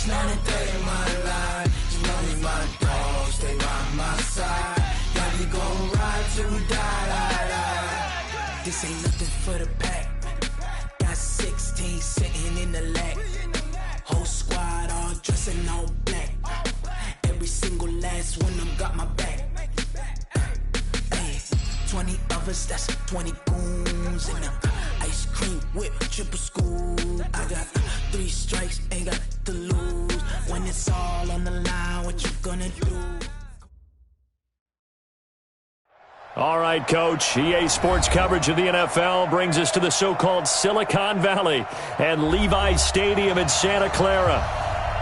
It's not a day in my life. Just know me, my dog, stay by my side. Yeah, we gon' ride till we die. This ain't nothing for the pack. Got 16 sitting in the lag. Whole squad all dressing all black. Every single last one of them got my back. Hey, 20 of us, that's 20 goons in the ice cream whip, triple scoop. I got 3 strikes, ain't got to lose. When it's all on the line, what you gonna do? All right, Coach. EA Sports coverage of the NFL brings us to the so-called Silicon Valley and Levi's Stadium in Santa Clara.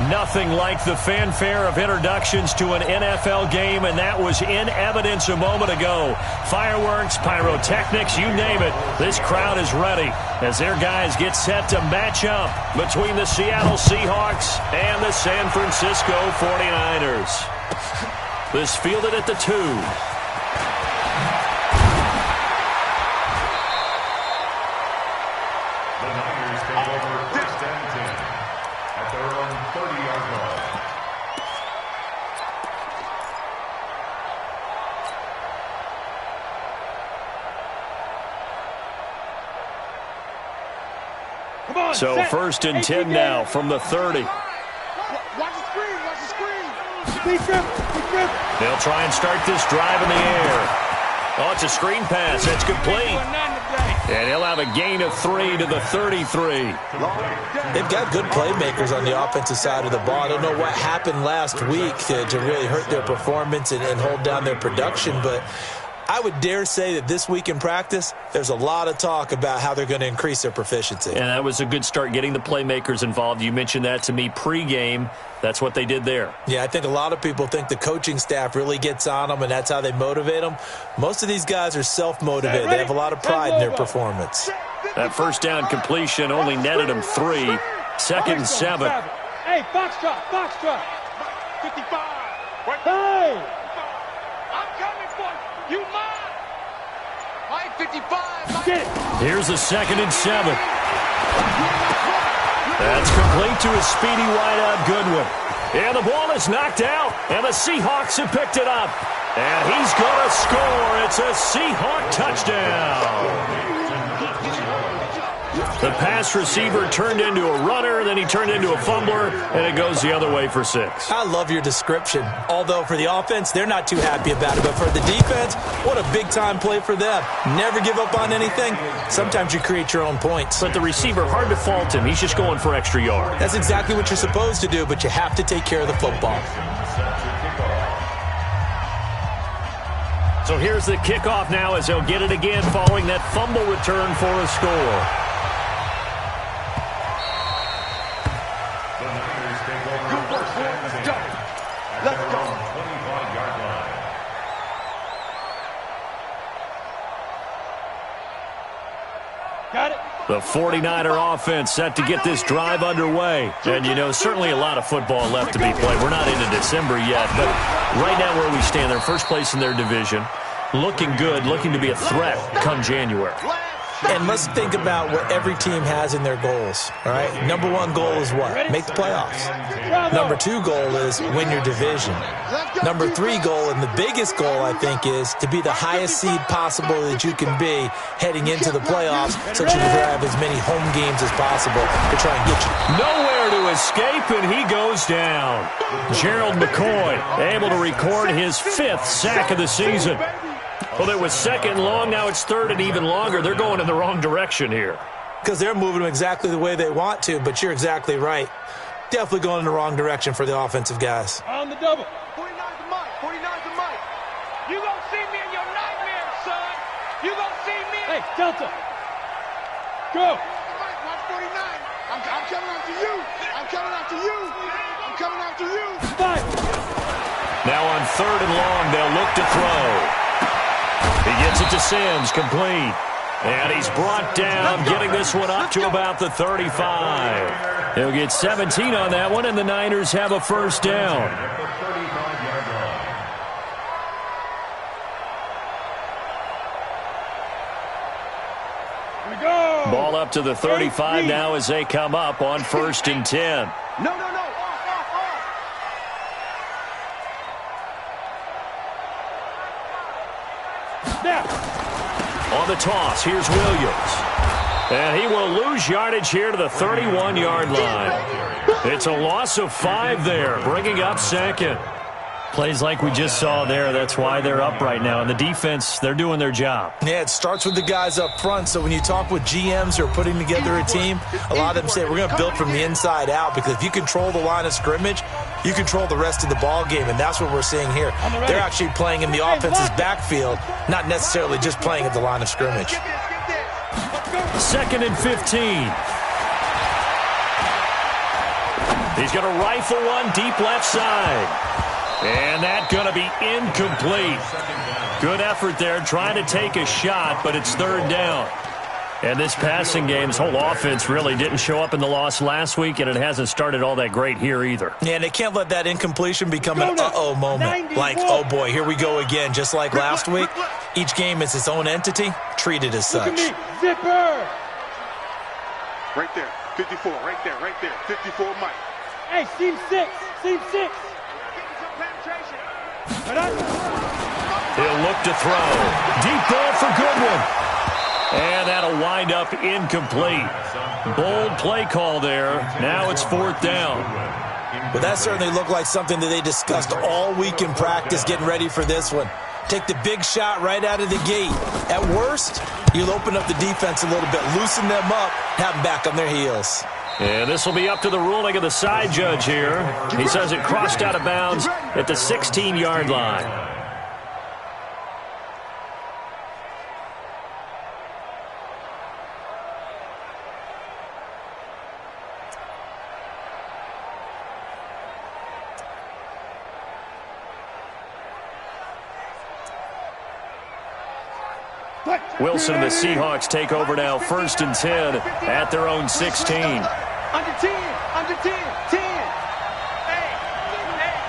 Nothing like the fanfare of introductions to an NFL game, and that was in evidence a moment ago. Fireworks, pyrotechnics, you name it. This crowd is ready as their guys get set to match up between the Seattle Seahawks and the San Francisco 49ers. This fielded at the 2. So 1st and 10 now from the 30. Watch the screen, watch the screen. They'll try and start this drive in the air. Oh, it's a screen pass. That's complete. And he'll have a gain of 3 to the 33. They've got good playmakers on the offensive side of the ball. I don't know what happened last week to really hurt their performance and hold down their production, but I would dare say that this week in practice, there's a lot of talk about how they're going to increase their proficiency. And that was a good start, getting the playmakers involved. You mentioned that to me pregame. That's what they did there. Yeah, I think a lot of people think the coaching staff really gets on them, and that's how they motivate them. Most of these guys are self-motivated. They have a lot of pride in their performance. That first down completion only netted them 3. 2nd and 7. Hey, box drop. 55. Hey! I'm coming for you. You mine. My 55. Here's a 2nd and 7. That's complete to a speedy wideout Goodwin. And the ball is knocked out, and the Seahawks have picked it up. And he's going to score. It's a Seahawk touchdown. The pass receiver turned into a runner, then he turned into a fumbler, and it goes the other way for 6. I love your description. Although for the offense, they're not too happy about it. But for the defense, what a big-time play for them. Never give up on anything. Sometimes you create your own points. But the receiver, hard to fault him. He's just going for extra yard. That's exactly what you're supposed to do, but you have to take care of the football. So here's the kickoff now as they'll get it again following that fumble return for a score. The 49er offense set to get this drive underway. And, you know, certainly a lot of football left to be played. We're not into December yet, but right now where we stand, they're first place in their division. Looking good, looking to be a threat come January. And let's think about what every team has in their goals, all right? Number 1 goal is what? Make the playoffs. Number 2 goal is win your division. Number 3 goal, and the biggest goal, I think, is to be the highest seed possible that you can be heading into the playoffs, so that you can have as many home games as possible to try and get you. Nowhere to escape, and he goes down. Gerald McCoy able to record his 5th sack of the season. Well, it was 2nd long, now it's 3rd and even longer. They're going in the wrong direction here. Because they're moving them exactly the way they want to, but you're exactly right. Definitely going in the wrong direction for the offensive guys. On the double. 49's the mic. 49's the mic. You gonna see me in your nightmares, son. You gonna see me. Hey, Delta. Go. Watch 49. I'm coming after you. I'm coming after you. I'm coming after you. Fight. Now on 3rd and long, they'll look to throw. He gets it to Sims, complete. And he's brought down, getting this one up to about the 35. He'll get 17 on that one, and the Niners have a first down. Ball up to the 35 now as they come up on 1st and 10. No. On the toss, here's Williams. And he will lose yardage here to the 31-yard line. It's a loss of 5 there, bringing up second. Plays like we just saw there, that's why they're up right now. And the defense, they're doing their job. Yeah, it starts with the guys up front. So when you talk with GMs who are putting together a team, a lot of them say we're going to build from the inside out, because if you control the line of scrimmage, you control the rest of the ball game, and that's what we're seeing here. They're actually playing in the offense's backfield, not necessarily just playing at the line of scrimmage. 2nd and 15. He's going to rifle one deep left side. And that's going to be incomplete. Good effort there trying to take a shot, but it's 3rd down. And this passing game's whole offense really didn't show up in the loss last week, and it hasn't started all that great here either. Yeah, and they can't let that incompletion become an uh-oh moment. Like, oh boy, here we go again, just like last week. Each game is its own entity, treated as such. Zipper! Right there, 54, right there, 54, Mike. Hey, seam 6. He'll look to throw. Deep ball for Goodwin. And that'll wind up incomplete. Bold play call there. Now it's 4th down. Well, that certainly looked like something that they discussed all week in practice getting ready for this one. Take the big shot right out of the gate. At worst, you'll open up the defense a little bit, loosen them up, have them back on their heels. And this will be up to the ruling of the side judge here. He says it crossed out of bounds at the 16-yard line. Wilson and the Seahawks take over now, 1st and 10 at their own 16. Under 10, 10. Hey,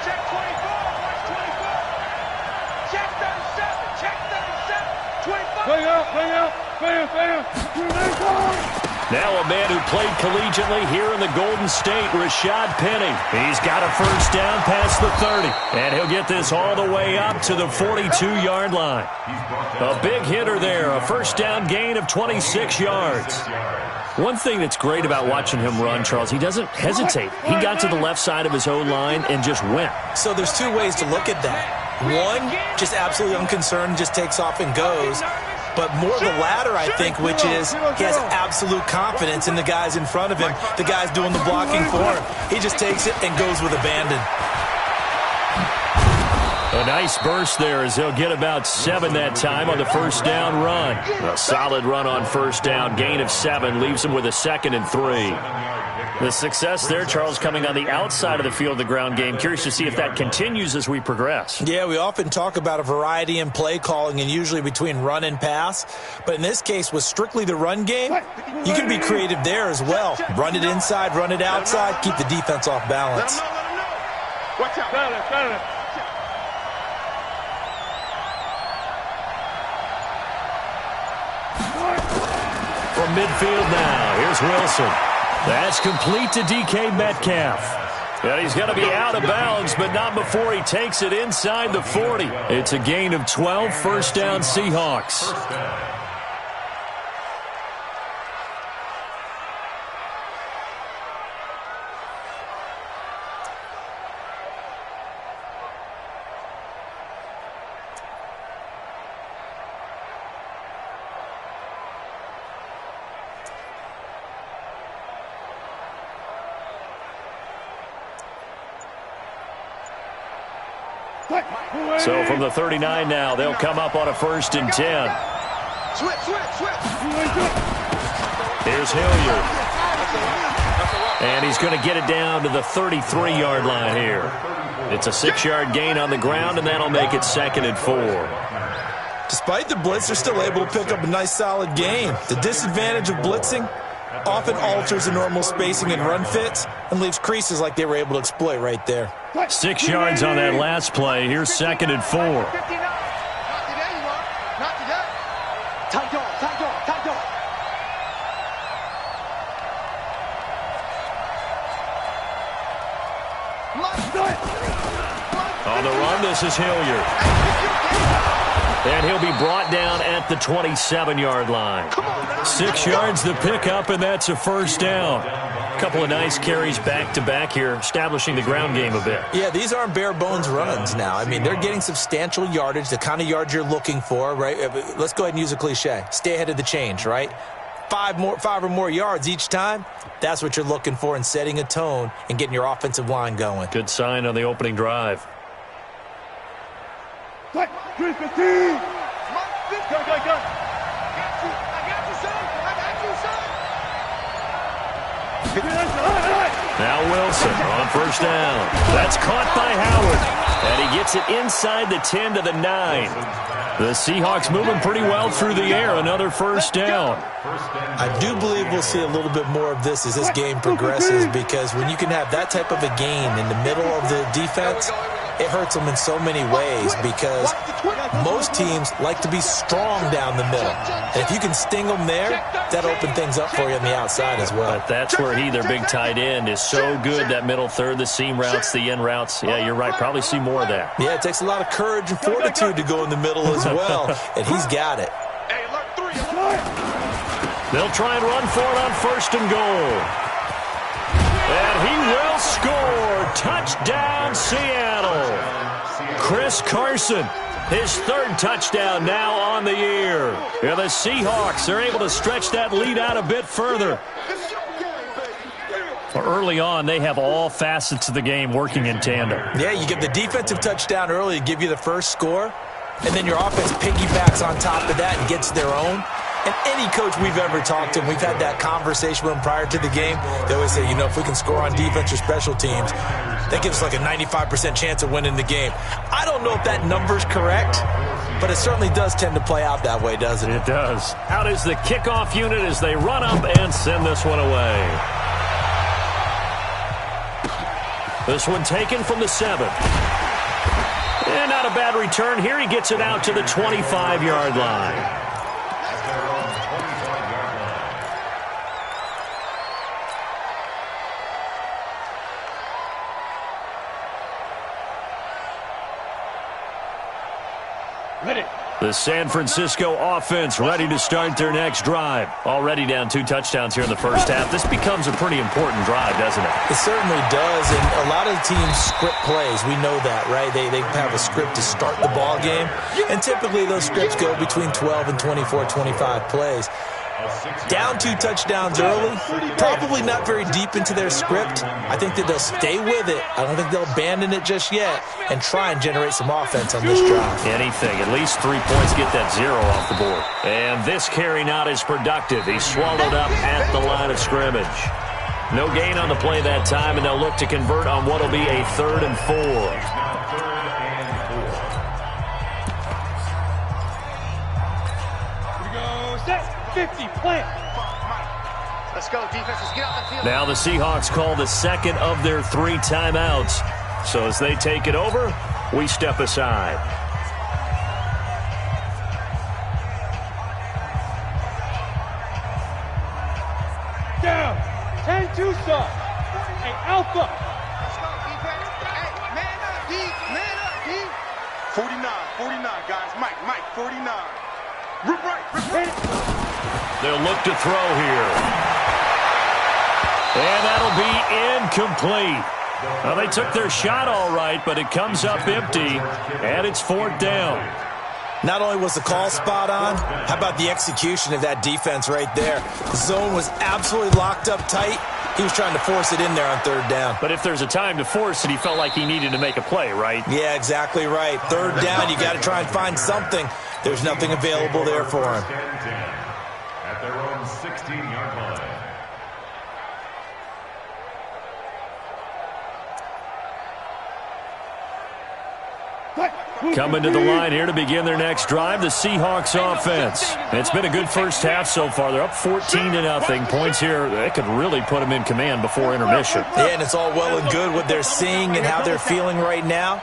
check 24, watch 24. Check 37, 25. Bring out. Now a man who played collegiately here in the Golden State, Rashad Penny. He's got a 1st down past the 30. And he'll get this all the way up to the 42-yard line. A big hitter there, a 1st down gain of 26 yards. One thing that's great about watching him run, Charles, he doesn't hesitate. He got to the left side of his O-line and just went. So there's 2 ways to look at that. One, just absolutely unconcerned, just takes off and goes. But more the latter, I think, which is he has absolute confidence in the guys in front of him, the guys doing the blocking for him. He just takes it and goes with abandon. A nice burst there as he'll get about 7 that time on the 1st down run. A solid run on 1st down, gain of 7, leaves him with a 2nd and 3. The success there, Charles, coming on the outside of the field of the ground game. Curious to see if that continues as we progress. Yeah, we often talk about a variety in play calling and usually between run and pass. But in this case, with strictly the run game, you can be creative there as well. Run it inside, run it outside, keep the defense off balance. Watch out. From midfield now, here's Wilson. That's complete to DK Metcalf. And he's going to be out of bounds, but not before he takes it inside the 40. It's a gain of 12, 1st down Seahawks. So from the 39 now, they'll come up on a 1st and 10. Here's Hilliard. And he's going to get it down to the 33-yard line here. It's a 6-yard gain on the ground, and that'll make it 2nd and 4. Despite the blitz, they're still able to pick up a nice solid gain. The disadvantage of blitzing often alters the normal spacing and run fits and leaves creases like they were able to exploit right there. 6 yards on that last play. Here's 2nd and 4. On the run, this is Hilliard. And he'll be brought down at the 27-yard line. 6 yards the pickup, and that's a first down. A couple of nice carries back-to-back here, establishing the ground game a bit. Yeah, these aren't bare-bones runs now. I mean, they're getting substantial yardage, the kind of yards you're looking for, right? Let's go ahead and use a cliche. Stay ahead of the change, right? 5 or more yards each time, that's what you're looking for in setting a tone and getting your offensive line going. Good sign on the opening drive. Go. Now Wilson on first down. That's caught by Howard. And he gets it inside the 10 to the 9. The Seahawks moving pretty well through the air. Another first down. I do believe we'll see a little bit more of this as this game progresses, because when you can have that type of a gain in the middle of the defense, it hurts them in so many ways, because most teams like to be strong down the middle. And if you can sting them there, that opens things up for you on the outside as well. But that's where their big tight end, is so good, that middle third, the seam routes, the in routes. Yeah, you're right. Probably see more of that. Yeah, it takes a lot of courage and fortitude to go in the middle as well, and he's got it. They'll try and run for it on first and goal. And he will score. Touchdown, Seattle. Chris Carson, his third touchdown now on the year. Yeah, the Seahawks are able to stretch that lead out a bit further. Early on, they have all facets of the game working in tandem. Yeah, you get the defensive touchdown early to give you the first score, and then your offense piggybacks on top of that and gets their own. And any coach we've ever talked to, and we've had that conversation with them prior to the game, they always say, if we can score on defense or special teams, that gives us like a 95% chance of winning the game. I don't know if that number's correct, but it certainly does tend to play out that way, doesn't it? It does. Out is the kickoff unit as they run up and send this one away. This one taken from the 7. And not a bad return here. He gets it out to the 25-yard line. The San Francisco offense ready to start their next drive. Already down 2 touchdowns here in the first half. This becomes a pretty important drive, doesn't it? It certainly does, and a lot of teams script plays. We know that, right? They have a script to start the ball game, and typically those scripts go between 12 and 24, 25 plays. Down 2 touchdowns early, probably not very deep into their script. I think that they'll stay with it. I don't think they'll abandon it just yet and try and generate some offense on this drive. Anything, at least 3 points, get that 0 off the board. And this carry not as productive. He's swallowed up at the line of scrimmage. No gain on the play that time, and they'll look to convert on what will be a 3rd and 4. 50, plant. Let's go, defense. Let's get out the field. Now the Seahawks call the second of their 3 timeouts. So as they take it over, we step aside. Down. 10 Tucson. Hey, Alpha. Let's go, defense. Hey, man up, D. Man up, D. 49, guys. Mike, 49. Rip right. They'll look to throw here. And that'll be incomplete. Well, they took their shot all right, but it comes up empty, and it's 4th down. Not only was the call spot on, how about the execution of that defense right there? The zone was absolutely locked up tight. He was trying to force it in there on 3rd down. But if there's a time to force it, he felt like he needed to make a play, right? Yeah, exactly right. 3rd down, you got to try and find something. There's nothing available there for him. At their own 16-yard line. Coming to the line here to begin their next drive, the Seahawks offense. It's been a good first half so far. They're up 14-0. Points here, that could really put them in command before intermission. Yeah, and it's all well and good what they're seeing and how they're feeling right now.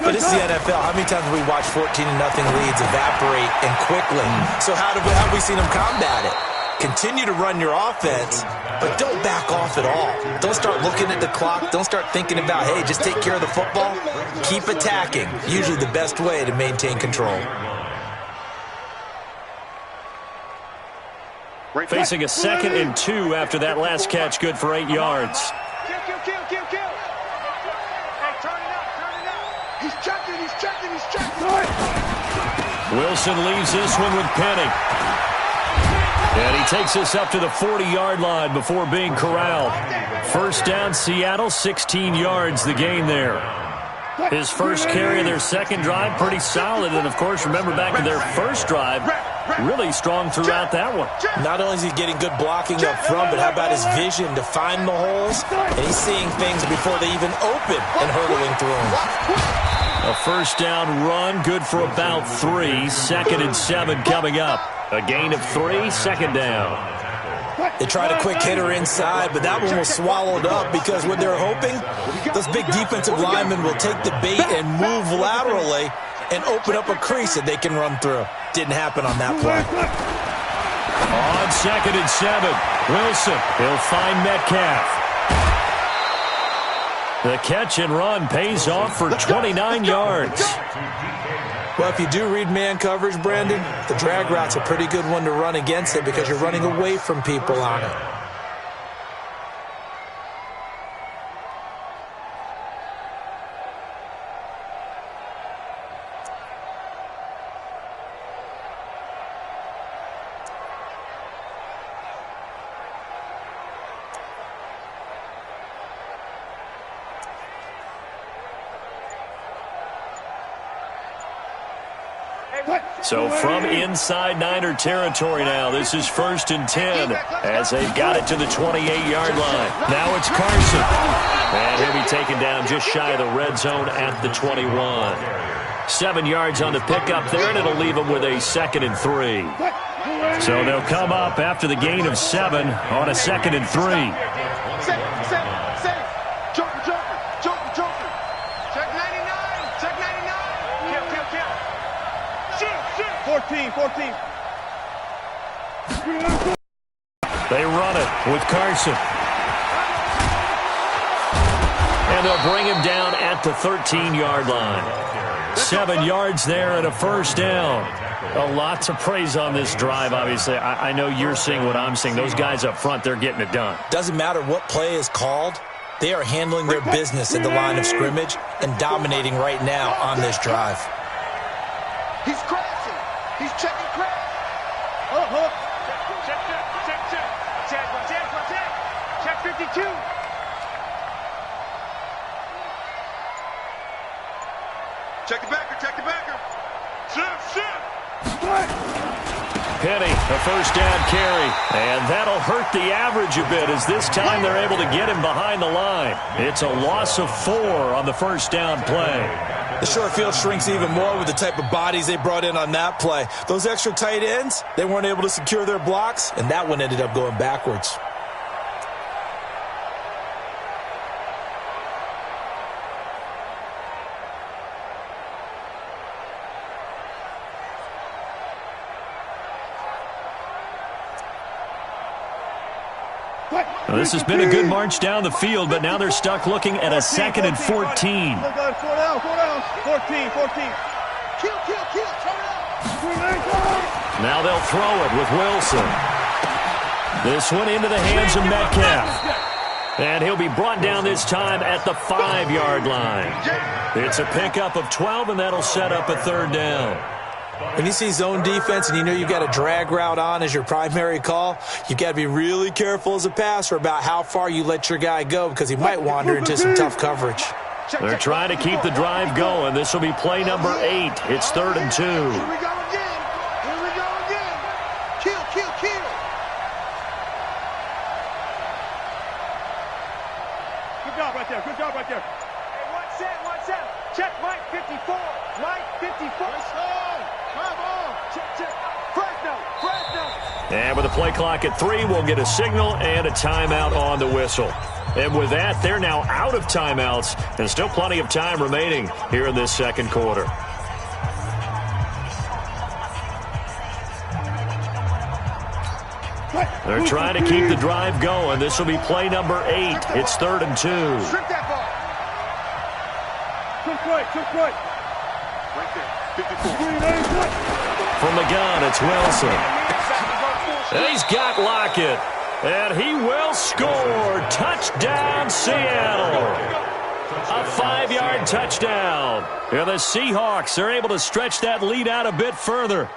But this is the NFL. How many times have we watched 14-0 leads evaporate and quickly? So how have we seen them combat it? Continue to run your offense, but don't back off at all. Don't start looking at the clock. Don't start thinking about, hey, just take care of the football. Keep attacking. Usually the best way to maintain control. Facing a 2nd and 2 after that last catch, good for 8 yards. Kill. Hey, turn it up. He's checking. Wilson leaves this one with Penny. And he takes this up to the 40-yard line before being corralled. First down, Seattle, 16 yards the gain there. His first carry of their second drive, pretty solid. And, of course, remember back to their first drive, really strong throughout that one. Not only is he getting good blocking up front, but how about his vision to find the holes? And he's seeing things before they even open and hurdling through them. A first down run, good for about 3. 2nd and 7 coming up. A gain of 3, 2nd down. They tried a quick hitter inside, but that one was swallowed up because what they're hoping, those big defensive linemen will take the bait and move laterally and open up a crease that they can run through. Didn't happen on that play. On 2nd and 7, Wilson, he'll find Metcalf. The catch and run pays off for 29 yards. Well, if you do read man coverage, Brandon, the drag route's a pretty good one to run against it because you're running away from people on it. So from inside Niner territory now, this is 1st and 10 as they've got it to the 28-yard line. Now it's Carson. And he'll be taken down just shy of the red zone at the 21. 7 yards on the pickup there, and it'll leave them with a 2nd and 3. So they'll come up after the gain of 7 on a 2nd and 3. Joker. Check 99. Kill. 14. They run it with Carson. And they'll bring him down at the 13-yard line. 7 yards there and a first down. A lot to praise on this drive, obviously. I know you're seeing what I'm seeing. Those guys up front, they're getting it done. Doesn't matter what play is called. They are handling their business at the line of scrimmage and dominating right now on this drive. He's crashing. He's checking crash. Check 52. Check the backer. Shift. Penny, a first down carry. And that'll hurt the average a bit as this time they're able to get him behind the line. It's a loss of 4 on the first down play. The short field shrinks even more with the type of bodies they brought in on that play. Those extra tight ends, they weren't able to secure their blocks, and that one ended up going backwards. Well, this has been a good march down the field, but now they're stuck looking at a 2nd and 14. 4 down. 14. Kill. Turn it up. Now they'll throw it with Wilson. This one into the hands of Metcalf. And he'll be brought down this time at the 5-yard line. It's a pickup of 12, and that'll set up a 3rd down. When you see zone defense and you know you've got a drag route on as your primary call, you've got to be really careful as a passer about how far you let your guy go because he might wander into some tough coverage. They're trying to keep the drive going. This will be play number 8. It's 3rd and 2. Here we go again. Kill. Good job right there. Hey, one set. Check Mike 54. Check. Fresno. And with the play clock at 3, we'll get a signal and a timeout on the whistle. And with that, they're now out of timeouts and still plenty of time remaining here in this second quarter. They're trying to keep the drive going. This will be play number 8. It's 3rd and 2. Strip that ball. Took right. Right there. 54. From the gun, it's Wilson. And he's got Lockett. And he will score. Touchdown, Seattle. A 5-yard touchdown. And the Seahawks are able to stretch that lead out a bit further.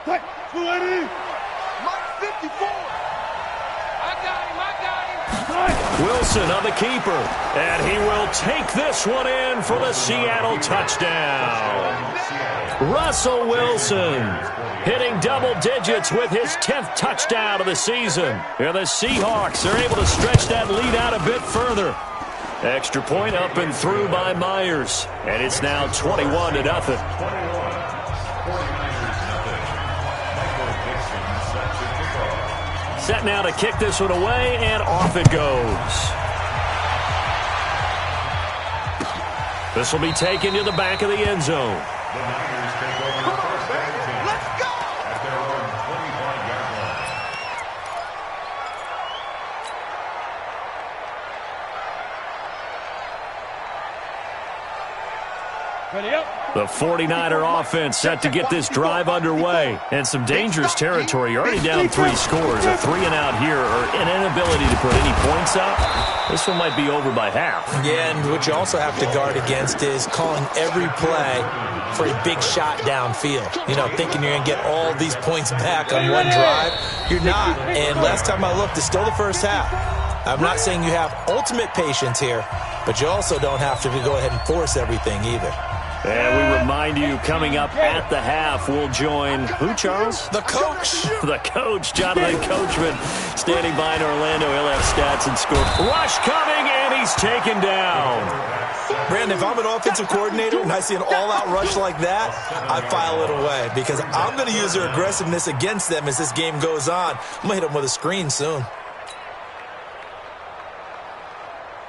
Mike 54. I got him. Wilson on the keeper. And he will take this one in for the Seattle touchdown. Russell Wilson hitting double digits with his 10th touchdown of the season. And the Seahawks are able to stretch that lead out a bit further. Extra point up and through by Myers. And it's now 21-0. Set now to kick this one away, and off it goes. This will be taken to the back of the end zone. The Niners take over the first down and 10. Let's go. At their own 25-yard line. Ready up. The 49er offense set to get this drive underway. And some dangerous territory. You're already down 3 scores. A 3-and-out here, or an inability to put any points up. This one might be over by half. Yeah, and what you also have to guard against is calling every play for a big shot downfield. You know, thinking you're going to get all these points back on one drive. You're not. And last time I looked, it's still the first half. I'm not saying you have ultimate patience here, but you also don't have to go ahead and force everything either. And we remind you, coming up at the half, we'll join who, Charles? The coach. The coach, Jonathan Coachman, standing by in Orlando. He'll have stats and score. Rush coming, and he's taken down. Brandon, if I'm an offensive coordinator and I see an all-out rush like that, I file it away because I'm going to use their aggressiveness against them as this game goes on. I'm going to hit them with a screen soon.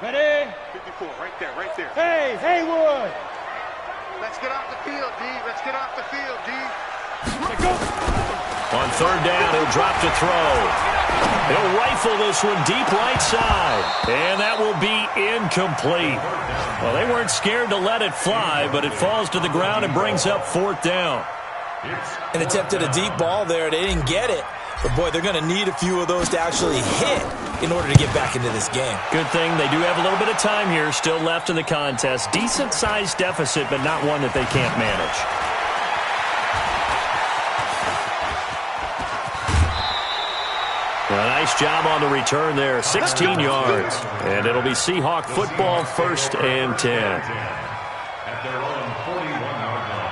Ready? 54, right there, right there. Hey, Haywood. Let's get off the field, D. Let's get off the field, D. Go. On third down, he'll drop to throw. He'll rifle this one deep right side. And that will be incomplete. Well, they weren't scared to let it fly, but it falls to the ground and brings up 4th down. And attempted a deep ball there. They didn't get it. But, boy, they're going to need a few of those to actually hit in order to get back into this game. Good thing they do have a little bit of time here still left in the contest. Decent-sized deficit, but not one that they can't manage. A nice job on the return there. 16 yards. And it'll be Seahawk football, 1st and 10. At their own 41-yard line.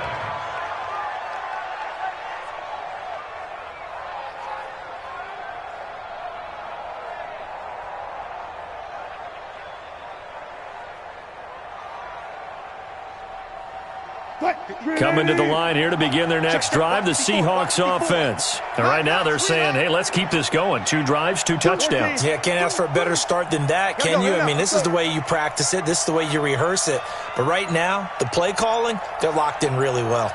Coming to the line here to begin their next drive, the Seahawks offense. And right now they're saying, hey, let's keep this going. 2 drives, 2 touchdowns. Yeah, can't ask for a better start than that, can you? I mean, this is the way you practice it. This is the way you rehearse it. But right now, the play calling, they're locked in really well.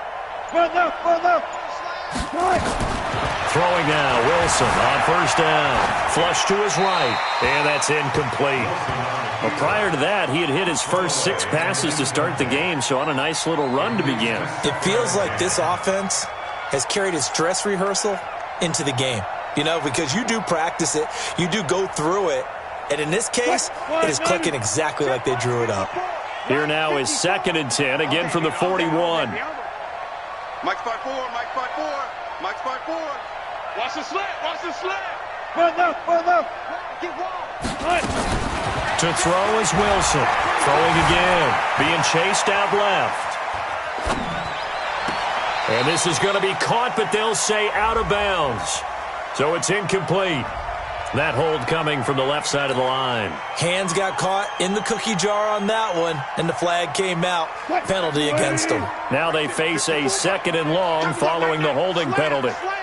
Throwing now, Wilson on 1st down. Flush to his right, and that's incomplete. Well, prior to that, he had hit his first 6 passes to start the game, so on a nice little run to begin. It feels like this offense has carried its dress rehearsal into the game. You know, because you do practice it, you do go through it, and in this case, it is clicking exactly like they drew it up. Here now is 2nd and 10, again from the 41. Mike's by 4, Mike's by 4, Mike's by 4. Watch the slant, watch the slant. Run up. Get wrong. To throw is Wilson. Throwing again. Being chased out left. And this is going to be caught, but they'll say out of bounds. So it's incomplete. That hold coming from the left side of the line. Hands got caught in the cookie jar on that one, and the flag came out. Penalty against them. Now they face a 2nd and long following the holding penalty. Slam.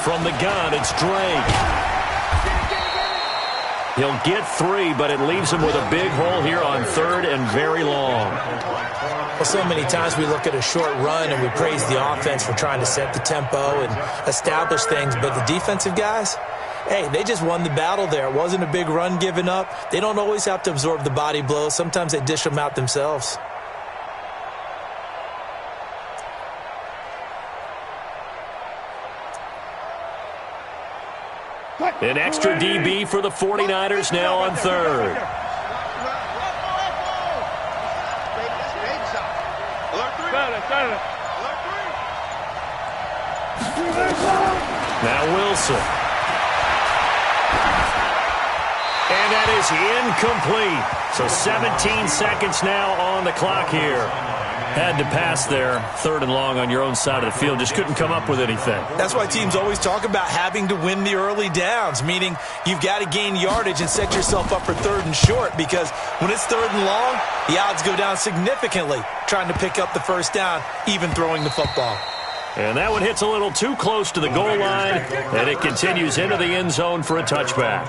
From the gun, it's Drake. He'll get 3, but it leaves him with a big hole here on 3rd and very long. Well, so many times we look at a short run and we praise the offense for trying to set the tempo and establish things, but the defensive guys, hey, they just won the battle there. It wasn't a big run given up. They don't always have to absorb the body blows. Sometimes they dish them out themselves. An extra DB for the 49ers now on third. Now Wilson. And that is incomplete. So 17 seconds now on the clock here. Had to pass there, third and long on your own side of the field. Just couldn't come up with anything. That's why teams always talk about having to win the early downs, meaning you've got to gain yardage and set yourself up for third and short, because when it's third and long, the odds go down significantly trying to pick up the first down, even throwing the football. And that one hits a little too close to the goal line, and it continues into the end zone for a touchback.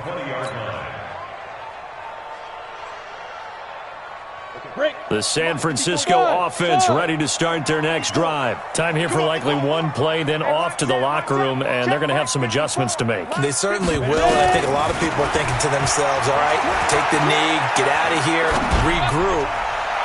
The San Francisco offense ready to start their next drive. Time here for likely one play, then off to the locker room, and they're going to have some adjustments to make. They certainly will, and I think a lot of people are thinking to themselves, all right, take the knee, get out of here, regroup.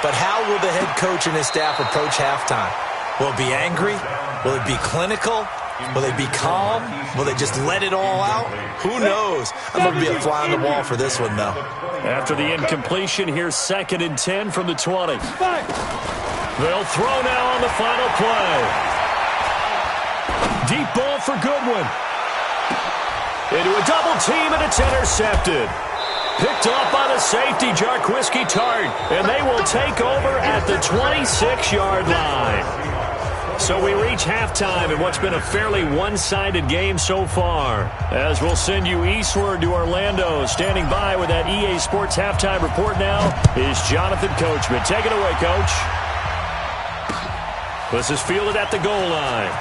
But how will the head coach and his staff approach halftime? Will it be angry? Will it be clinical? Will they be calm? Will they just let it all out? Who knows? I'm going to be a fly on the wall for this one, though. After the incompletion, here's 2nd and 10 from the 20. They'll throw now on the final play. Deep ball for Goodwin. Into a double team, and it's intercepted. Picked off by the safety, Jarquiski Tart, and they will take over at the 26-yard line. So we reach halftime in what's been a fairly one-sided game so far. As we'll send you eastward to Orlando. Standing by with that EA Sports halftime report now is Jonathan Coachman. Take it away, Coach. This is fielded at the goal line.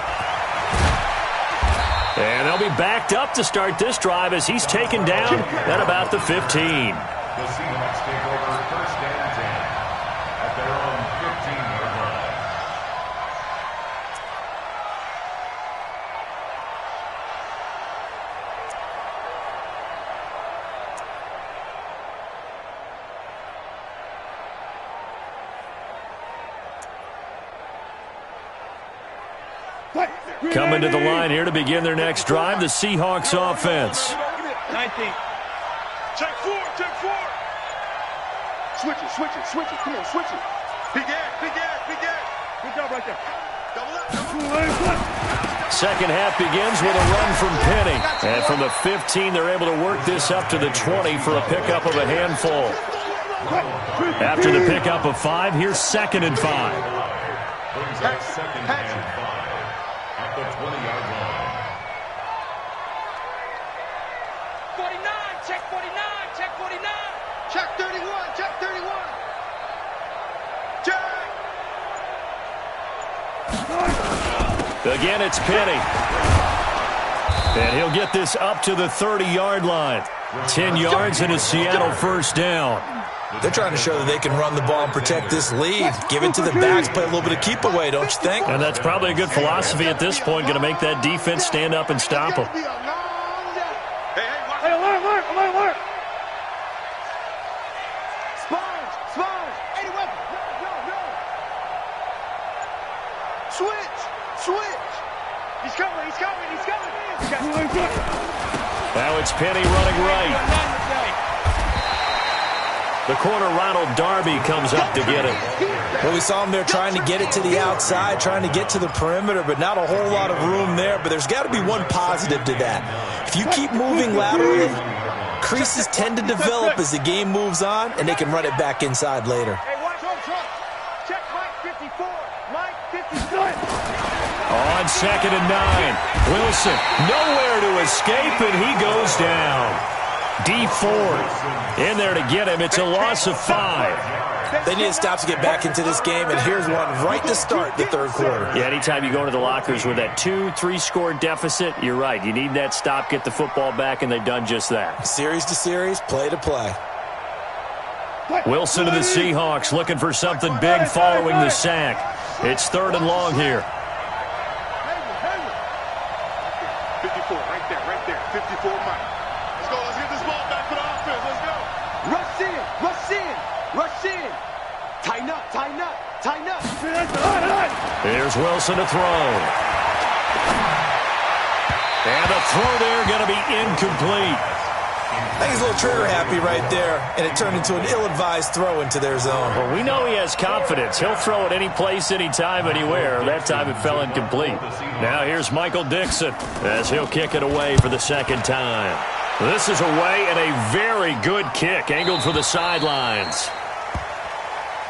And they'll be backed up to start this drive as he's taken down at about the 15. The Seahawks take over first and 10 at their own 15-yard line. Coming to the line here to begin their next drive, the Seahawks offense. 19. Check four. Switch it. Come on, switch it. Big ass. Good job right there. Double up. Second half begins with a run from Penny. And from the 15, they're able to work this up to the 20 for a pickup of a handful. After the pickup of 5, here's 2nd and 5. Brings up 2nd and 5 at the 20-yard line. 49, check 49, check 49. Check 31, check 31. Check. Again, it's Penny. And he'll get this up to the 30-yard line. 10 yards and a Seattle first down. They're trying to show that they can run the ball and protect this lead. Give it to the backs, play a little bit of keep away, don't you think? And that's probably a good philosophy at this point, going to make that defense stand up and stop them. Hey, alert. Sponge. 81. No. Switch. He's coming. Now it's Penny running right. The corner, Ronald Darby, comes up to get it. Well, we saw him there trying to get it to the outside, trying to get to the perimeter, but not a whole lot of room there. But there's got to be one positive to that. If you keep moving laterally, creases tend to develop as the game moves on, and they can run it back inside later. Hey, watch. Check Mike 54. Mike 54. On 2nd and 9, Wilson nowhere to escape, and he goes down. D4 in there to get him. It's a loss of 5. They need to stop to get back into this game, and here's one right to start the third quarter. Yeah, anytime you go to the lockers with that 2-3 score deficit, you're right. You need that stop, get the football back, and they've done just that. Series to series, play to play. Wilson to the Seahawks looking for something big following the sack. It's 3rd and long here. 54, right there. 54, Mike. Tighten up. Tighten up. Here's Wilson to throw. And the throw there going to be incomplete. I think he's a little trigger happy right there, and it turned into an ill-advised throw into their zone. Well, we know he has confidence. He'll throw it any place, anytime, anywhere. That time it fell incomplete. Now here's Michael Dixon as he'll kick it away for the second time. This is away and a very good kick, angled for the sidelines.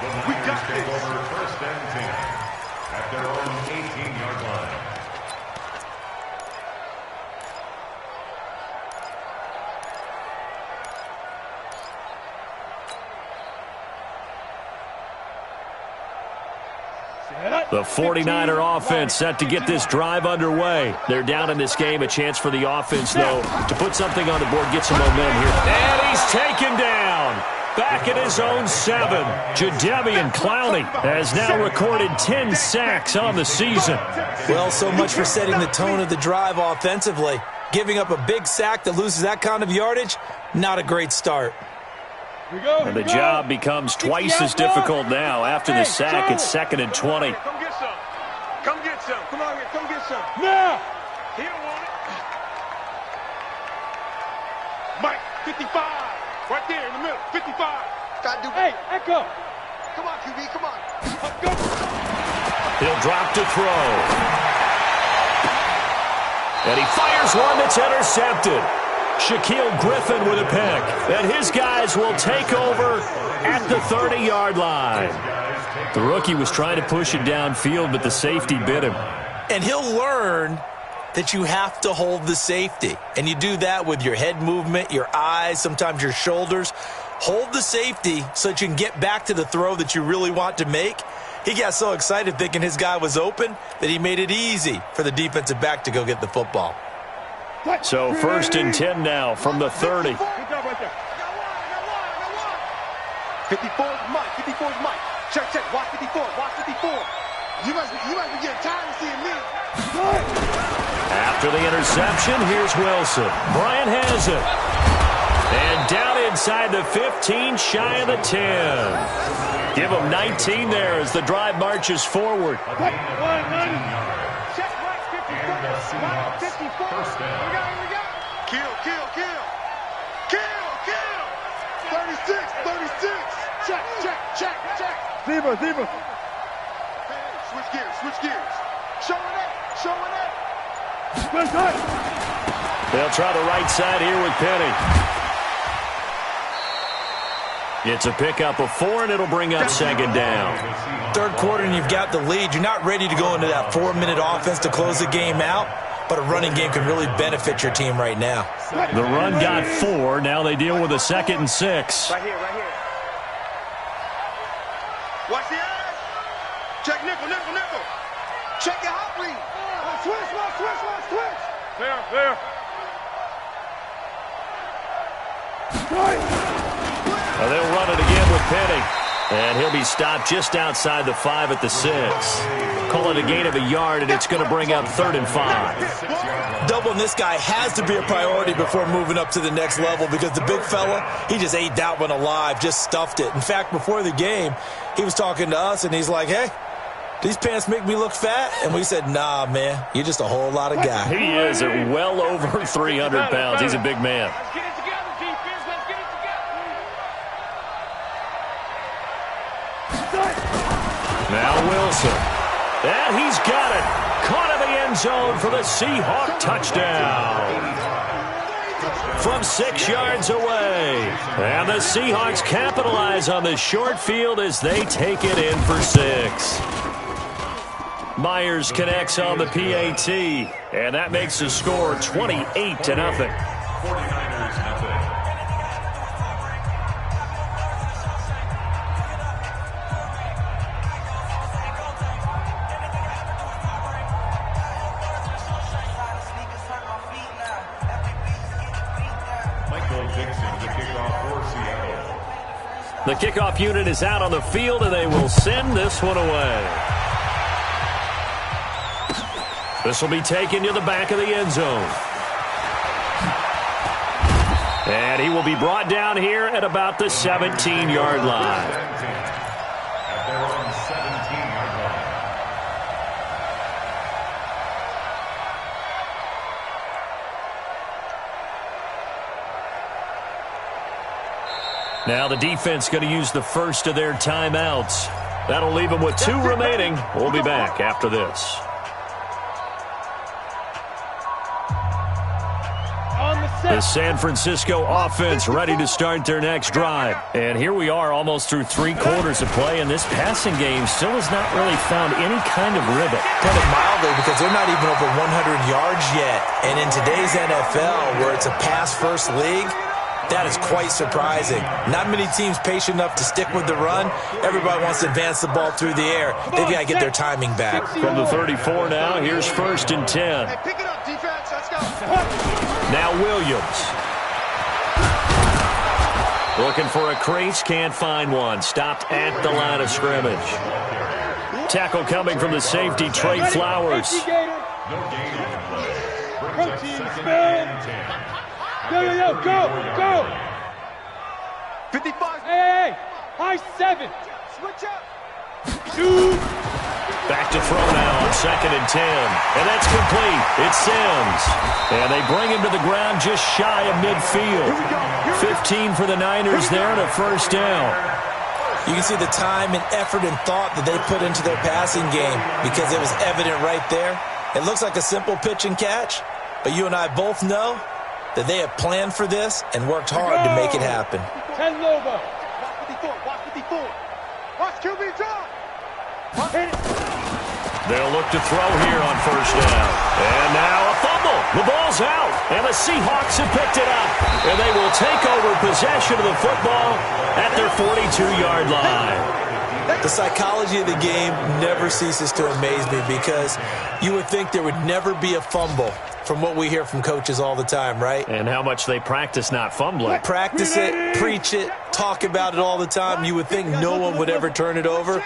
We got this. Over first and 10 at their own 18-yard line. The 49er offense set to get this drive underway. They're down in this game. A chance for the offense, though, to put something on the board, get some momentum here. And he's taken down. Back at his own 7. Jadeveon Clowney has now recorded 10 sacks on the season. Well, so much for setting the tone of the drive offensively. Giving up a big sack that loses that kind of yardage, not a great start. And the job becomes twice as difficult now. After the sack, it's 2nd and 20. Come get some. Come get some. Come on here. Come get some. Now. He don't want it. Mike, 55. Right there in the middle. 55. Got to do. Hey, Echo. Come on, QB. Come on. Go. He'll drop to throw. And he fires one that's intercepted. Shaquille Griffin with a pick. And his guys will take over at the 30-yard line. The rookie was trying to push it downfield, but the safety bit him. And he'll learn that you have to hold the safety. And you do that with your head movement, your eyes, sometimes your shoulders. Hold the safety so that you can get back to the throw that you really want to make. He got so excited thinking his guy was open that he made it easy for the defensive back to go get the football. So 1st and 10 now from the 30. 54 is Mike. 54 is Mike. Check, check. Watch 54. Watch 54. You must be getting tired of seeing me. After the interception, here's Wilson. Bryant has it. And down inside the 15, shy of the 10. Give him 19 there as the drive marches forward. Kill. 36. Check. Zebra. Switch gears. Showing it. They'll try the right side here with Penny. It's a pickup of 4, and it'll bring up 2nd down. Third quarter, and you've got the lead. You're not ready to go into that 4-minute offense to close the game out, but a running game can really benefit your team right now. The run got 4. Now they deal with a 2nd and 6. Right here. Watch the edge. Check nickel. Check your hot read. Switch. There. Now they'll run it again with Penny. And he'll be stopped just outside the 5 at the 6. Call it a gain of a yard, and it's going to bring up 3rd and 5. Doubling this guy has to be a priority before moving up to the next level because the big fella, he just ate that one alive, just stuffed it. In fact, before the game, he was talking to us, and he's like, hey, these pants make me look fat? And we said, nah, man, you're just a whole lot of guy. He is at well over 300 pounds. He's a big man. Let's get it together, defense. Let's get it together. Now Wilson. And he's got it. Caught in the end zone for the Seahawk touchdown. From 6 yards away. And the Seahawks capitalize on the short field as they take it in for 6. Myers connects on the PAT. And that makes the score 28-0. 49ers nothing. The kickoff unit is out on the field, and they will send this one away. This will be taken to the back of the end zone. And he will be brought down here at about the 17-yard line. Now the defense going to use the first of their timeouts. That'll leave them with 2 remaining. We'll be back after this. The San Francisco offense ready to start their next drive. And here we are almost through 3 quarters of play, and this passing game still has not really found any kind of rhythm. Put it mildly, because they're not even over 100 yards yet. And in today's NFL, where it's a pass-first league, that is quite surprising. Not many teams patient enough to stick with the run. Everybody wants to advance the ball through the air. They've got to get their timing back. From the 34 now, here's 1st and 10. Hey, pick it up, defense. Let's go. Now Williams. Looking for a crease, can't find one. Stopped at the line of scrimmage. Tackle coming from the safety, Trey Flowers. No gain on the play. Brings up 2nd and 10. Go. 55. Hey, high 7. Switch up. Shoot. Back to throw now on 2nd and 10. And that's complete. It's Sims. And they bring him to the ground just shy of midfield. 15 for the Niners there and a 1st down. You can see the time and effort and thought that they put into their passing game, because it was evident right there. It looks like a simple pitch and catch, but you and I both know that they have planned for this and worked hard to make it happen. 10 Lobo. Watch 54. Watch QB draw. Hit it. They'll look to throw here on 1st down. And now a fumble. The ball's out. And the Seahawks have picked it up. And they will take over possession of the football at their 42-yard line. The psychology of the game never ceases to amaze me, because you would think there would never be a fumble from what we hear from coaches all the time, right? And how much they practice not fumbling. Practice it, preach it, talk about it all the time. You would think no one would ever turn it over.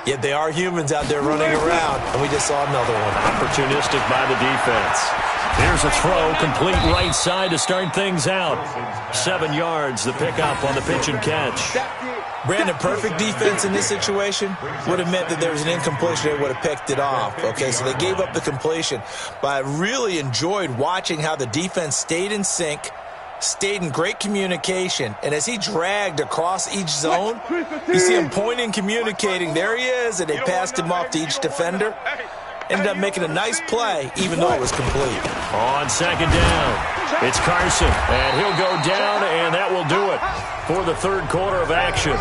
Yet they are humans out there running around, and we just saw another one. Opportunistic by the defense. Here's a throw, complete right side to start things out. 7 yards, the pickup on the pitch and catch. Brandon, perfect defense in this situation would have meant that there was an incompletion. They would have picked it off. Okay, so they gave up the completion. But I really enjoyed watching how the defense stayed in sync, stayed in great communication, and as he dragged across each zone, you see him pointing, communicating. There he is, and they passed him off to each defender. Ended up making a nice play, even though it was complete. On 2nd down, it's Carson, and he'll go down, and that will do it for the 3rd quarter of action.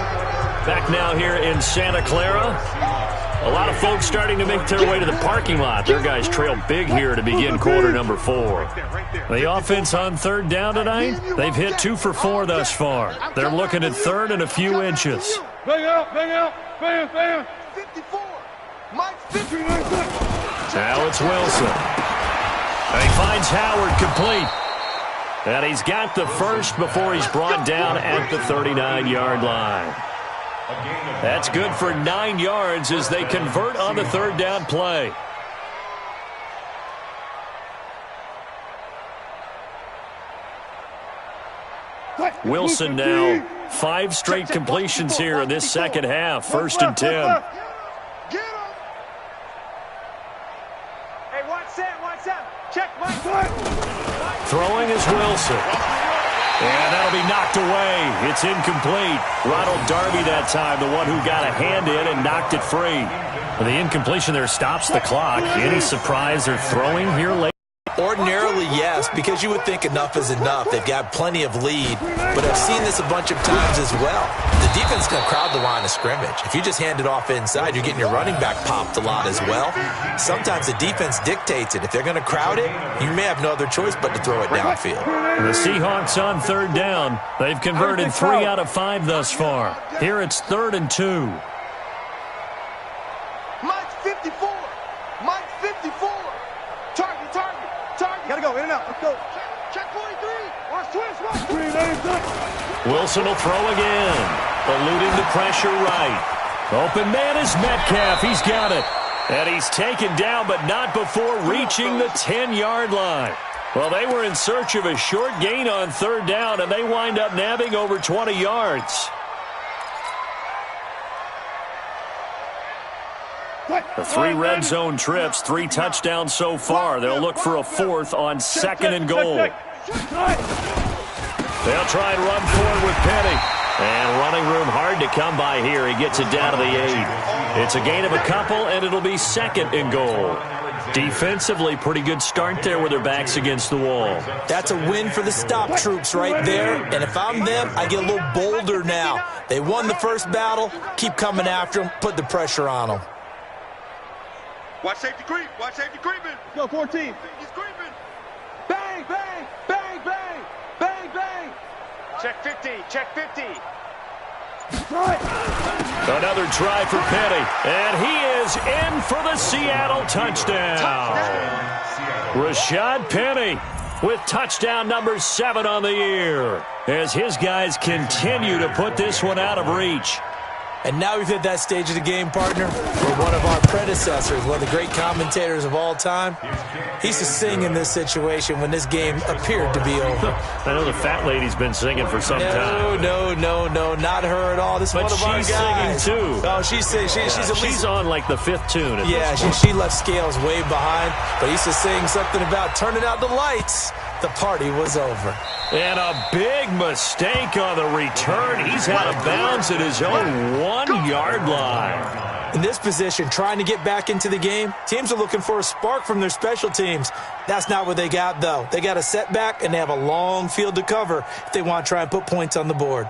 Back now here in Santa Clara. A lot of folks starting to make their way to the parking lot. Their guys trail big here to begin quarter number 4. The offense on 3rd down tonight, they've hit 2 for 4 thus far. They're looking at 3rd and a few inches. Bang out. Bam. 54. Mike 59. Now it's Wilson. And he finds Howard complete. And he's got the first before he's brought down at the 39-yard line. That's good for 9 yards as they convert on the 3rd down play. Wilson now 5 straight completions here in this second half. 1st and 10. Get him. Hey, watch that. Check my foot. Throwing is Wilson. And that'll be knocked away. It's incomplete. Ronald Darby that time, the one who got a hand in and knocked it free. And the incompletion there stops the clock. Any surprise they're throwing here late? Ordinarily, yes, because you would think enough is enough. They've got plenty of lead, but I've seen this a bunch of times as well. The defense is going to crowd the line of scrimmage. If you just hand it off inside, you're getting your running back popped a lot as well. Sometimes the defense dictates it. If they're going to crowd it, you may have no other choice but to throw it downfield. The Seahawks on 3rd down. They've converted 3 out of 5 thus far. Here it's 3rd and 2. Mike 54. Gotta go, in and out. Let's go. Check 43. Watch twist. Wilson will throw again. Eluding the pressure right. Open man is Metcalf. He's got it. And he's taken down, but not before reaching the 10-yard line. Well, they were in search of a short gain on 3rd down, and they wind up nabbing over 20 yards. The 3 red zone trips, 3 touchdowns so far. They'll look for a 4th on 2nd and goal. They'll try and run forward with Penny. And running room hard to come by here. He gets it down to the 8. It's a gain of a couple, and it'll be second and goal. Defensively, pretty good start there with their backs against the wall. That's a win for the stop troops right there. And if I'm them, I get a little bolder now. They won the first battle. Keep coming after them. Put the pressure on them. Watch safety creep. Watch safety creeping. Go 14. He's creeping. Bang, bang, bang, bang, bang, bang. Check 50. Check 50. Another try for Penny, and he is in for the Seattle touchdown. Rashad Penny with touchdown number 7 on the year as his guys continue to put this one out of reach. And now we've hit that stage of the game, partner, where one of our predecessors, one of the great commentators of all time, he used to sing in this situation when this game appeared to be over. I know the fat lady's been singing for some time. No, not her at all. This is one of our guys. But she's singing, too. Oh, she's singing. She's on, like, the 5th tune. Yeah, she left Scales way behind, but he used to sing something about turning out the lights. The party was over. And a big mistake on the return. He's out of bounds at his own 1-yard line. In this position, trying to get back into the game, teams are looking for a spark from their special teams. That's not what they got, though. They got a setback, and they have a long field to cover if they want to try and put points on the board.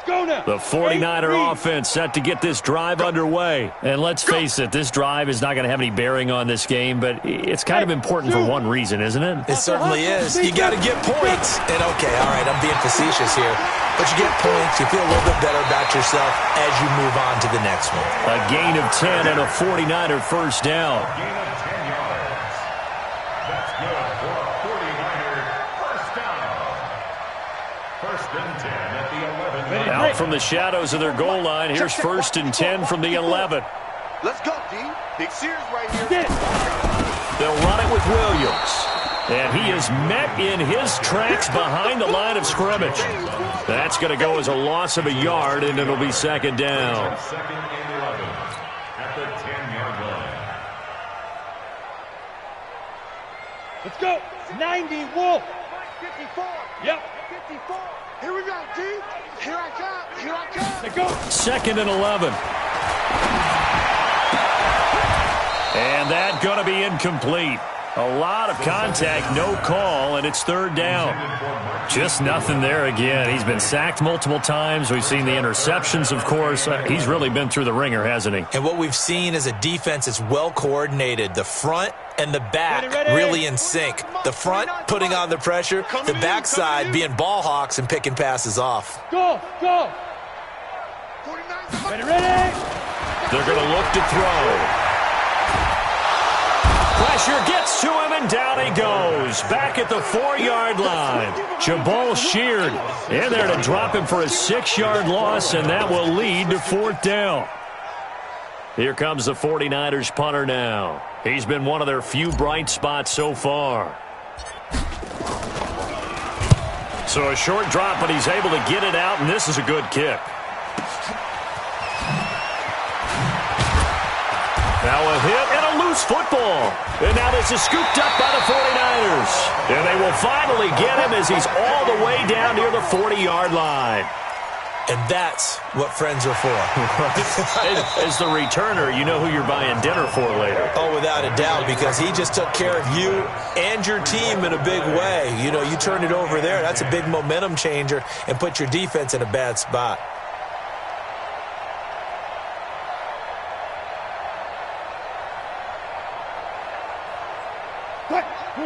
The 49er offense set to get this drive underway. And let's face it, this drive is not going to have any bearing on this game, but it's kind of important for one reason, isn't it? It certainly is. You got to get points. And okay, all right, I'm being facetious here. But you get points, you feel a little bit better about yourself as you move on to the next one. A gain of 10 and a 49er first down. Gain of 10 yards. That's good for a 49er first down. First and 10 at the 11. Out from the shadows of their goal line. Here's first and 10 from the 11. Let's go, D. Big Sears right here. They'll run it with Williams. And he is met in his tracks behind the line of scrimmage. That's going to go as a loss of a yard, and it'll be second down. Second and 11 at the 10-yard line. Let's go. 90 Wolf. 54. Yep. 54. Here we go, D. Here I come. Here I come. Let's go. Second and 11. And that going to be incomplete. A lot of contact, no call, and it's third down. Just nothing there again. He's been sacked multiple times. We've seen the interceptions, of course. He's really been through the ringer, hasn't he? And what we've seen is a defense that's well coordinated. The front and the back really in sync. The front putting on the pressure, the backside being ball hawks and picking passes off. Go. Ready. They're going to look to throw. Pressure gets to him, and down he goes. Back at the 4-yard line. Jabal Sheard in there to drop him for a 6-yard loss, and that will lead to fourth down. Here comes the 49ers punter now. He's been one of their few bright spots so far. So a short drop, but he's able to get it out, and this is a good kick. Now a hit and a loose football. And now this is scooped up by the 49ers. And they will finally get him as he's all the way down near the 40-yard line. And that's what friends are for. As the returner, you know who you're buying dinner for later. Oh, without a doubt, because he just took care of you and your team in a big way. You know, you turn it over there, that's a big momentum changer and put your defense in a bad spot.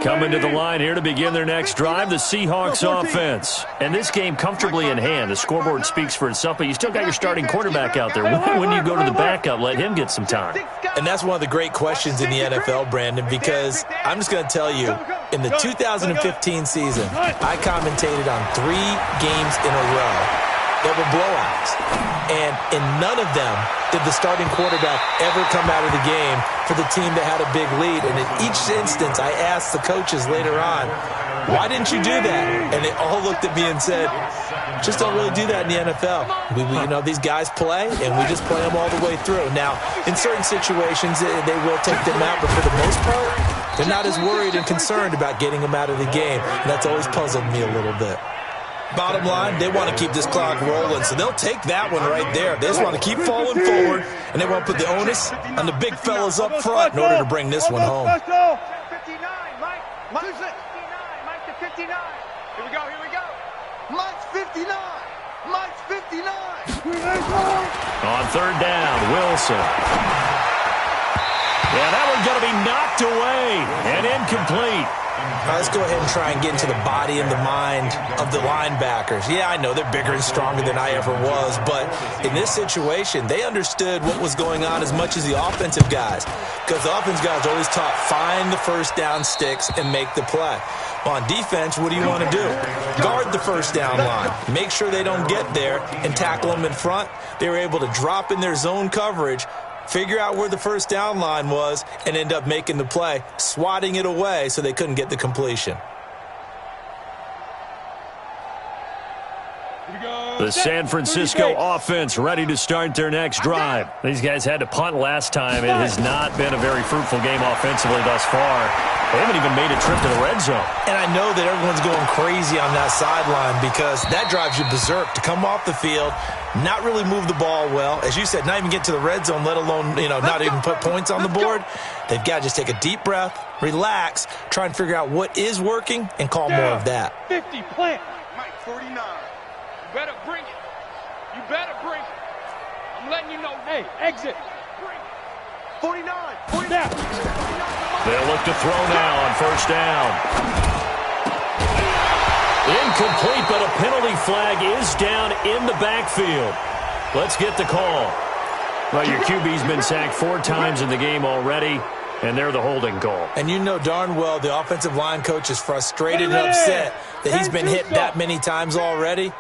Coming to the line here to begin their next drive, the Seahawks offense. And this game comfortably in hand. The scoreboard speaks for itself, but you still got your starting quarterback out there. When do you go to the backup, let him get some time? And that's one of the great questions in the NFL, Brandon, because I'm just going to tell you, in the 2015 season, I commentated on 3 games in a row that were blowouts. And in none of them did the starting quarterback ever come out of the game for the team that had a big lead. And in each instance, I asked the coaches later on, why didn't you do that? And they all looked at me and said, just don't really do that in the NFL. You know, these guys play, and we just play them all the way through. Now, in certain situations, they will take them out, but for the most part, They're not as worried and concerned about getting him out of the game, and that's always puzzled me a little bit. Bottom line, they want to keep this clock rolling, so they'll take that one right there. They just want to keep falling forward, and they want to put the onus on the big fellas up front in order to bring this one home. 59, Mike. Mike's 59. Mike to 59. Here we go, here we go. Mike's 59. Mike's 59. On third down, Wilson. Yeah, that one's going to be knocked away and incomplete. Let's go ahead and try and get into the body and the mind of the linebackers. Yeah, I know they're bigger and stronger than I ever was, but in this situation, they understood what was going on as much as the offensive guys, because the offensive guys are always taught, find the first down sticks and make the play. Well, on defense, what do you want to do? Guard the first down line. Make sure they don't get there and tackle them in front. They were able to drop in their zone coverage, figure out where the first down line was, and end up making the play, swatting it away so they couldn't get the completion. The San Francisco offense ready to start their next drive. These guys had to punt last time. It has not been a very fruitful game offensively thus far. They haven't even made a trip to the red zone. And I know that everyone's going crazy on that sideline because that drives you berserk to come off the field, not really move the ball well. As you said, not even get to the red zone, let alone, not even put points on the board. They've got to just take a deep breath, relax, try and figure out what is working, and call more of that. 50, plant. Mike, 49. You better bring it. You better bring it. I'm letting you know. Hey, exit. 49. 49. They'll look to throw now on first down. Incomplete, but a penalty flag is down in the backfield. Let's get the call. Well, your QB's been sacked 4 times in the game already, and they're the holding call. And you know darn well the offensive line coach is frustrated and upset that he's been hit that many times already.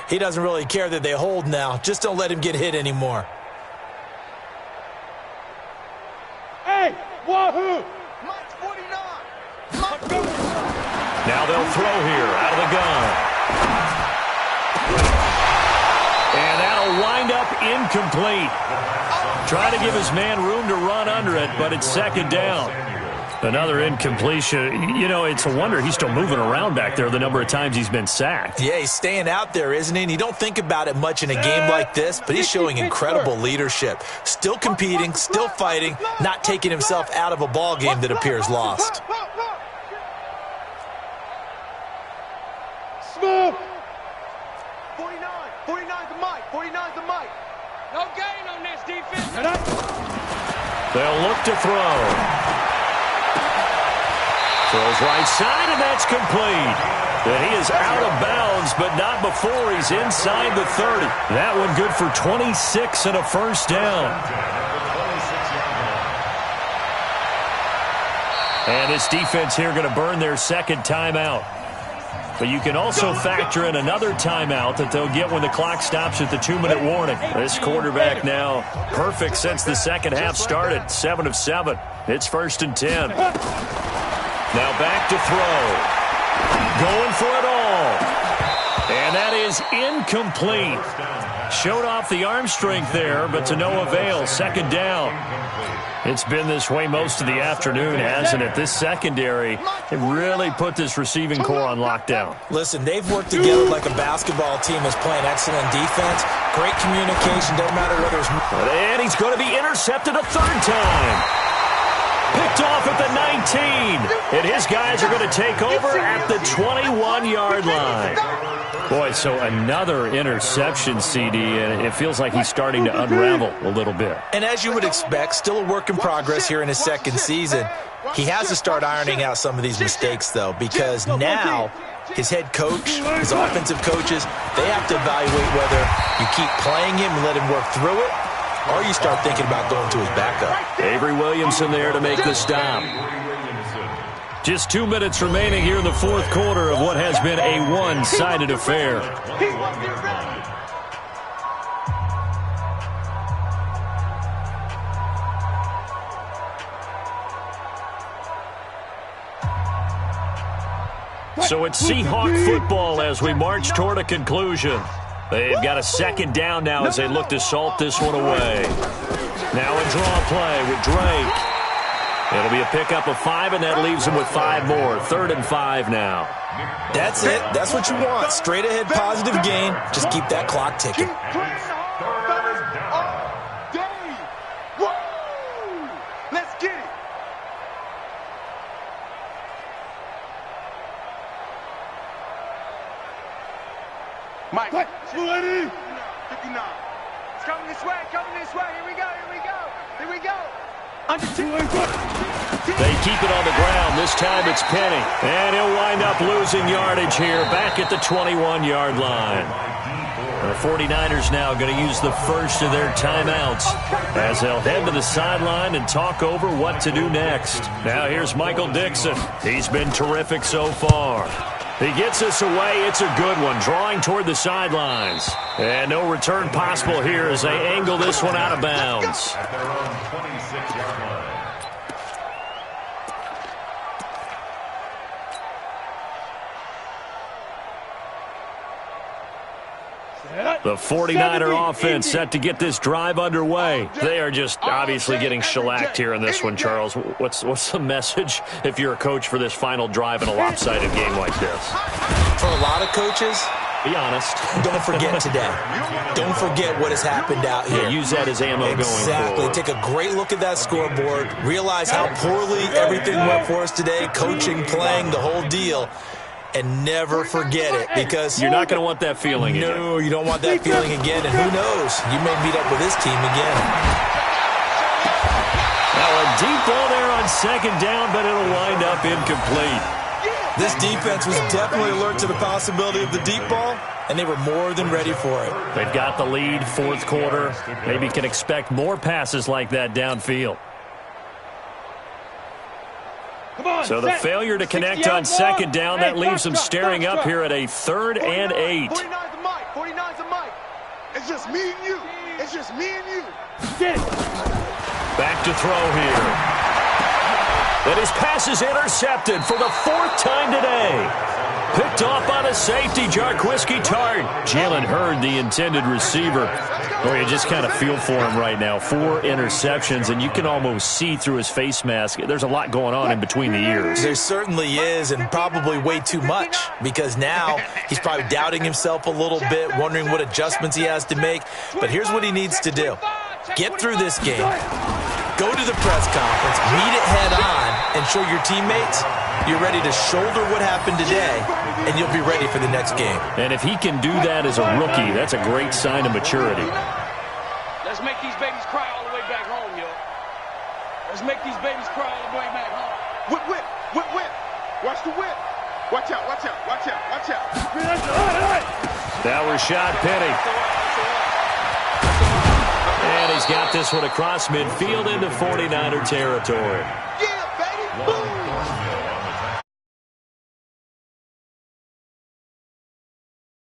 He doesn't really care that they hold now. Just don't let him get hit anymore. Hey, wahoo! Mike's 49. Mike, go. Now they'll throw here out of the gun. And that'll wind up incomplete. Trying to give his man room to run under it, but it's second down. Another incompletion. It's a wonder he's still moving around back there the number of times he's been sacked. Yeah, he's staying out there, isn't he? And you don't think about it much in a game like this, but he's showing incredible leadership. Still competing, still fighting, not taking himself out of a ball game that appears lost. Smooth. 49. 49 to Mike. 49 to Mike. No gain on this defense. They'll look to throw. Throws right side, and that's complete. And he is out of bounds, but not before he's inside the 30. That one good for 26 and a first down. And this defense here going to burn their second timeout. But you can also factor in another timeout that they'll get when the clock stops at the 2-minute warning. This quarterback now perfect since the second half started. 7 of 7. It's first and 10. Now back to throw. Going for it all. And that is incomplete. Showed off the arm strength there, but to no avail. Second down. It's been this way most of the afternoon, hasn't it? This secondary, it really put this receiving core on lockdown. Listen, they've worked together like a basketball team that's playing excellent defense. Great communication, doesn't matter whether it's... And he's going to be intercepted a third time. Picked off at the 19. And his guys are going to take over at the 21-yard line. Boy, so another interception, CD, and it feels like he's starting to unravel a little bit. And as you would expect, still a work in progress here in his second season. He has to start ironing out some of these mistakes, though, because now his head coach, his offensive coaches, they have to evaluate whether you keep playing him and let him work through it, or you start thinking about going to his backup. Avery Williamson there to make the stop. Just 2 minutes remaining here in the fourth quarter of what has been a one-sided affair. So it's Seahawk football as we march toward a conclusion. They've got a second down now as they look to salt this one away. Now a draw play with Drake. It'll be a pickup of 5, and that leaves them with 5 more. 3rd and 5 now. That's it. That's what you want. Straight ahead positive gain. Just keep that clock ticking. Let's get it. Mike, 59. It's coming this way, Here we go, Here we go. They keep it on the ground. This time it's Penny. And he'll wind up losing yardage here back at the 21-yard line. The 49ers now going to use the first of their timeouts as they'll head to the sideline and talk over what to do next. Now here's Michael Dixon. He's been terrific so far. He gets us away. It's a good one, drawing toward the sidelines. And no return possible here as they angle this one out of bounds. At their own 26-yard line. The 49er offense set to get this drive underway. They are just obviously getting shellacked here in this one, Charles. What's the message if you're a coach for this final drive in a lopsided game like this? For a lot of coaches, be honest. Don't forget today. Don't forget what has happened out here. Yeah, use that as ammo going forward. Exactly. Take a great look at that scoreboard. Realize how poorly everything went for us today. Coaching, playing, the whole deal. And never forget it, because you're not going to want that feeling again. No, you don't want that feeling again. And who knows? You may meet up with this team again. Now a deep ball there on 2nd down, but it'll wind up incomplete. This defense was definitely alert to the possibility of the deep ball, and they were more than ready for it. They've got the lead, 4th quarter. Maybe can expect more passes like that downfield. So the failure to connect on 2nd down, that leaves them staring up here at a 3rd and 8. 49's a Mike. 49's a Mike. It's just me and you. It's just me and you. Back to throw here. And his pass is intercepted for the 4th time today. Picked off on a safety, Jarquiski Tart. Jalen Hurd, the intended receiver. Boy, you just kind of feel for him right now. 4 interceptions, and you can almost see through his face mask. There's a lot going on in between the ears. There certainly is, and probably way too much, because now he's probably doubting himself a little bit, wondering what adjustments he has to make. But here's what he needs to do. Get through this game. Go to the press conference, meet it head on, and show your teammates you're ready to shoulder what happened today, and you'll be ready for the next game. And if he can do that as a rookie, that's a great sign of maturity. Let's make these babies cry all the way back home, yo. Let's make these babies cry all the way back home. Whip, whip, whip, whip. Watch the whip. Watch out, watch out, watch out, watch out. Now Rashad Penny. And he's got this one across midfield into 49er territory.